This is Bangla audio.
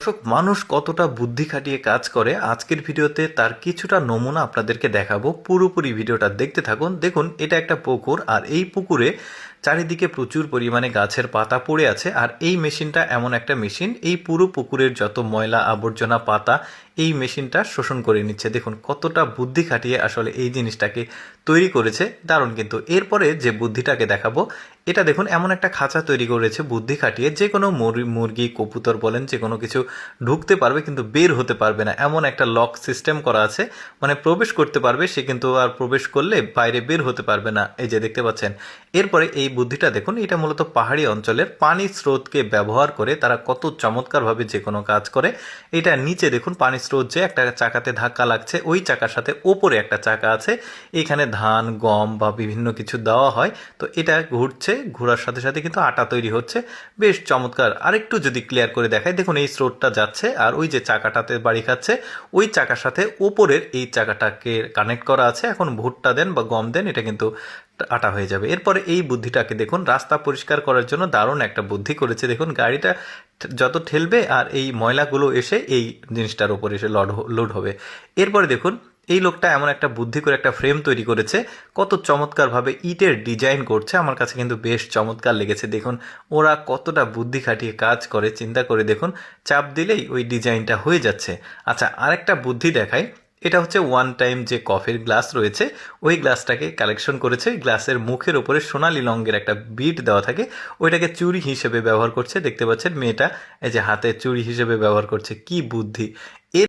দর্শক, মানুষ কতটা বুদ্ধি খাটিয়ে কাজ করে আজকের ভিডিওতে তার কিছুটা নমুনা আপনাদেরকে দেখাবো। পুরোপুরি ভিডিওটা দেখতে থাকুন। দেখুন, এটা একটা পুকুর, আর এই পুকুরে চারিদিকে প্রচুর পরিমাণে গাছের পাতা পড়ে আছে। আর এই মেশিনটা এমন একটা মেশিন, এই পুরো পুকুরের যত ময়লা আবর্জনা পাতা এই মেশিনটা শোষণ করে নিচ্ছে। দেখুন কতটা বুদ্ধি খাটিয়ে আসলে এই জিনিসটাকে তৈরি করেছে, দারুণ। কিন্তু এরপরে যে বুদ্ধিটাকে দেখাবো, এটা দেখুন এমন একটা খাঁচা তৈরি করেছে বুদ্ধি খাটিয়ে, যে কোনো মুরগি কবুতর বলেন যে কোনো কিছু ঢুকতে পারবে কিন্তু বের হতে পারবে না, এমন একটা লক সিস্টেম করা আছে। মানে প্রবেশ করতে পারবে সে, কিন্তু আর প্রবেশ করলে বাইরে বের হতে পারবে না। এই যে দেখতে পাচ্ছেন। এরপরে এই বুদ্ধিটা দেখুন, এটা মূলত পাহাড়ি অঞ্চলের পানি স্রোতকে ব্যবহার করে তারা কত চমৎকারভাবে যে কোনো কাজ করে। এটা নিচে দেখুন পানি স্রোত, যে একটা চাকাতে ধাক্কা লাগছে, ওই চাকার সাথে ওপরে একটা চাকা আছে, এখানে ধান গম বা বিভিন্ন কিছু দেওয়া হয়। তো এটা ঘুরছে, ঘোরার সাথে সাথে কিন্তু আটা তৈরি হচ্ছে। বেশ চমৎকার। আরেকটু যদি ক্লিয়ার করে দেখায়, দেখুন এই স্রোতটা যাচ্ছে, আর ওই যে চাকাটাতে বাড়ি খাচ্ছে, ওই চাকার সাথে ওপরের এই চাকাটাকে কানেক্ট করা আছে। এখন ভুট্টা দেন বা গম দেন, এটা কিন্তু আটা হয়ে যাবে। এরপরে এই বুদ্ধিটাকে দেখুন, রাস্তা পরিষ্কার করার জন্য দারুণ একটা বুদ্ধি করেছে। দেখুন গাড়িটা যত ঠেলবে আর এই ময়লাগুলো এসে এই জিনিসটার উপর এসে লোড হবে। এরপরে দেখুন এই লোকটা এমন একটা বুদ্ধি করে একটা ফ্রেম তৈরি করেছে, কত চমৎকারভাবে ইটের ডিজাইন করছে। আমার কাছে কিন্তু বেশ চমৎকার লেগেছে। দেখুন ওরা কতটা বুদ্ধি খাটিয়ে কাজ করে, চিন্তা করে দেখুন, চাপ দিলেই ওই ডিজাইনটা হয়ে যাচ্ছে। আচ্ছা, আরেকটা বুদ্ধি দেখাই। এটা হচ্ছে ওয়ান টাইম যে কফির গ্লাস রয়েছে, ওই গ্লাসটাকে কালেকশন করেছে। গ্লাসের মুখের উপরে সোনালী রঙের একটা বিট দেওয়া থাকে, ওইটাকে চুড়ি হিসেবে ব্যবহার করছে। দেখতে পাচ্ছেন মেয়েটা এই যে হাতে চুড়ি হিসেবে ব্যবহার করছে, কি বুদ্ধি!